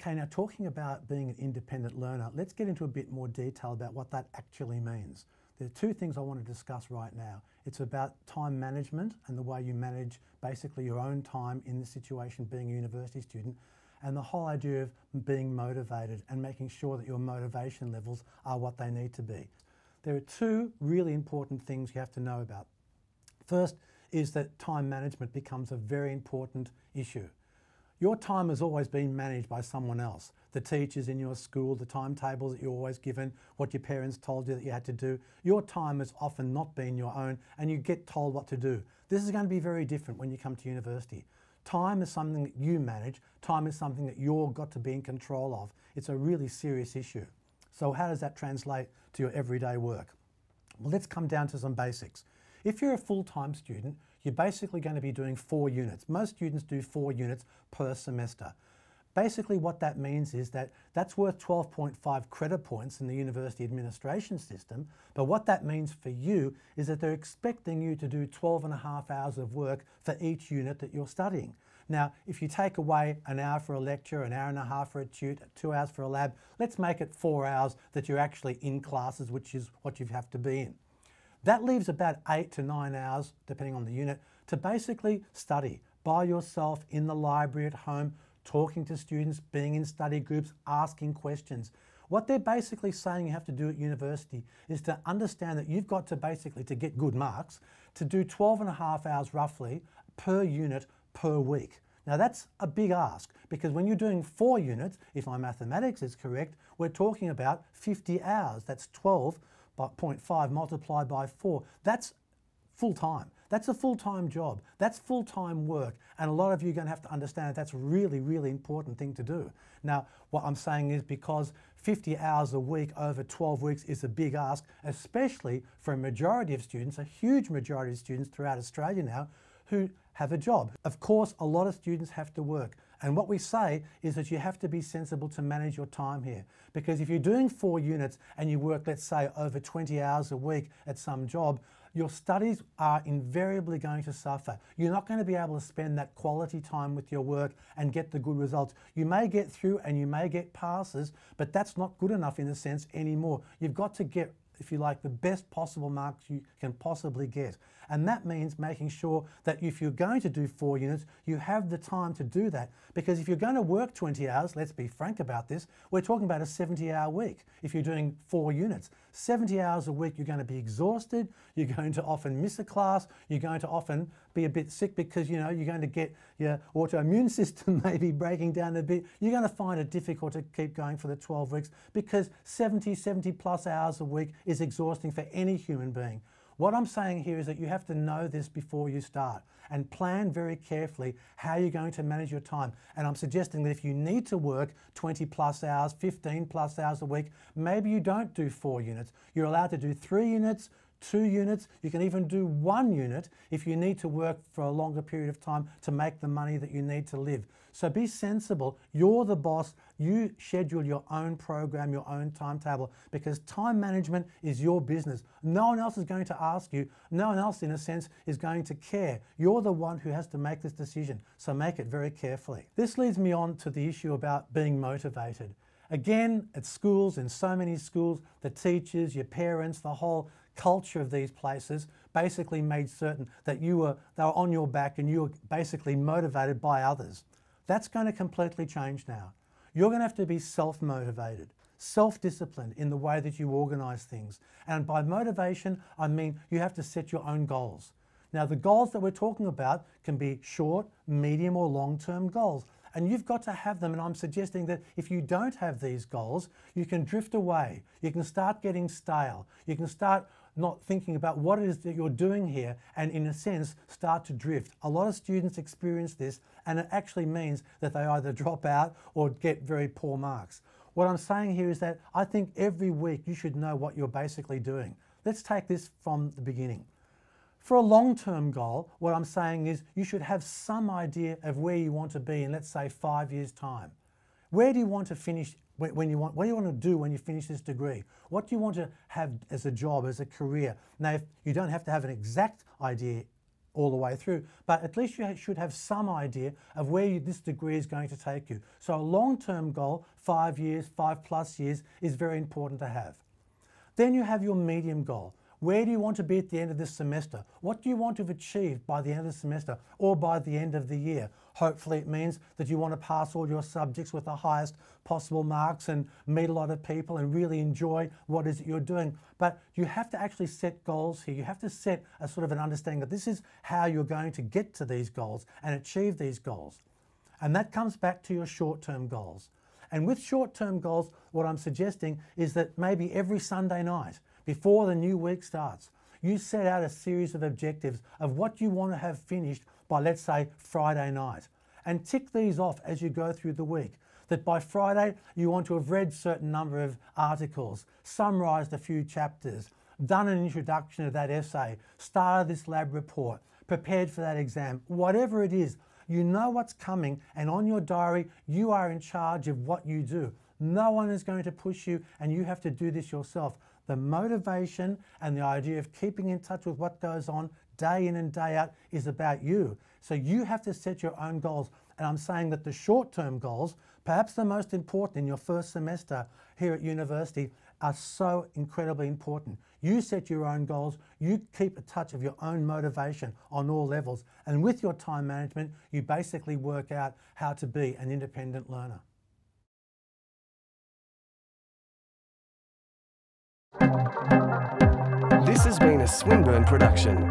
Okay, now talking about being an independent learner, let's get into a bit more detail about what that actually means. There are two things I want to discuss right now. It's about time management and the way you manage basically your own time in this situation being a university student, and the whole idea of being motivated and making sure that your motivation levels are what they need to be. There are two really important things you have to know about. First is that time management becomes a very important issue. Your time has always been managed by someone else. The teachers in your school, the timetables that you're always given, what your parents told you that you had to do. Your time has often not been your own and you get told what to do. This is going to be very different when you come to university. Time is something that you manage. Time is something that you've got to be in control of. It's a really serious issue. So how does that translate to your everyday work? Well, let's come down to some basics. If you're a full-time student, you're basically going to be doing 4 units. Most students do 4 units per semester. Basically what that means is that that's worth 12.5 credit points in the university administration system, but what that means for you is that they're expecting you to do 12.5 hours of work for each unit that you're studying. Now, if you take away an hour for a lecture, an hour and a half for a tute, 2 hours for a lab, let's make it 4 hours that you're actually in classes, which is what you have to be in. That leaves about 8 to 9 hours, depending on the unit, to basically study by yourself in the library at home, talking to students, being in study groups, asking questions. What they're basically saying you have to do at university is to understand that you've got to basically, to get good marks, to do 12.5 hours roughly per unit per week. Now that's a big ask, because when you're doing 4 units, if my mathematics is correct, we're talking about 50 hours. That's 12.5 multiplied by 4. That's full-time. That's a full-time job. That's full-time work. And a lot of you are going to have to understand that that's a really, really important thing to do. Now, what I'm saying is because 50 hours a week over 12 weeks is a big ask, especially for a majority of students, a huge majority of students throughout Australia now, who have a job. Of course, a lot of students have to work. And what we say is that you have to be sensible to manage your time here. Because if you're doing 4 units and you work, let's say, over 20 hours a week at some job, your studies are invariably going to suffer. You're not going to be able to spend that quality time with your work and get the good results. You may get through and you may get passes, but that's not good enough in a sense anymore. You've got to get, if you like, the best possible marks you can possibly get. And that means making sure that if you're going to do 4 units, you have the time to do that. Because if you're going to work 20 hours, let's be frank about this, we're talking about a 70-hour week. If you're doing 4 units, 70 hours a week, you're going to be exhausted, you're going to often miss a class, you're going to often be a bit sick because, you know, you're going to get your autoimmune system maybe breaking down a bit. You're going to find it difficult to keep going for the 12 weeks because 70 plus hours a week is exhausting for any human being. What I'm saying here is that you have to know this before you start and plan very carefully how you're going to manage your time. And I'm suggesting that if you need to work 20 plus hours, 15 plus hours a week, maybe you don't do 4 units. You're allowed to do 3 units, 2 units, you can even do 1 unit if you need to work for a longer period of time to make the money that you need to live. So be sensible, you're the boss, you schedule your own program, your own timetable, because time management is your business. No one else is going to ask you, no one else in a sense is going to care. You're the one who has to make this decision, so make it very carefully. This leads me on to the issue about being motivated. Again, at schools, in so many schools, the teachers, your parents, the whole culture of these places basically made certain that they were on your back and you were basically motivated by others. That's going to completely change now. You're going to have to be self-motivated, self-disciplined in the way that you organise things. And by motivation, I mean you have to set your own goals. Now, the goals that we're talking about can be short, medium or long-term goals. And you've got to have them, and I'm suggesting that if you don't have these goals, you can drift away. You can start getting stale. You can start not thinking about what it is that you're doing here and, in a sense, start to drift. A lot of students experience this, and it actually means that they either drop out or get very poor marks. What I'm saying here is that I think every week you should know what you're basically doing. Let's take this from the beginning. For a long-term goal, what I'm saying is you should have some idea of where you want to be in, let's say, 5 years' time. Where do you want to finish what do you want to do when you finish this degree? What do you want to have as a job, as a career? Now, if you don't have to have an exact idea all the way through, but at least you should have some idea of where this degree is going to take you. So a long-term goal, 5 years, 5+ years, is very important to have. Then you have your medium goal. Where do you want to be at the end of this semester? What do you want to have achieved by the end of the semester or by the end of the year? Hopefully it means that you want to pass all your subjects with the highest possible marks and meet a lot of people and really enjoy what is it you're doing. But you have to actually set goals here. You have to set a sort of an understanding that this is how you're going to get to these goals and achieve these goals. And that comes back to your short-term goals. And with short-term goals, what I'm suggesting is that maybe every Sunday night, before the new week starts, you set out a series of objectives of what you want to have finished by, let's say, Friday night. And tick these off as you go through the week. That by Friday, you want to have read a certain number of articles, summarised a few chapters, done an introduction of that essay, started this lab report, prepared for that exam, whatever it is. You know what's coming, and on your diary, you are in charge of what you do. No one is going to push you, and you have to do this yourself. The motivation and the idea of keeping in touch with what goes on day in and day out is about you. So you have to set your own goals. And I'm saying that the short-term goals, perhaps the most important in your first semester here at university, are so incredibly important. You set your own goals, you keep in touch of your own motivation on all levels. And with your time management, you basically work out how to be an independent learner. This has been a Swinburne production.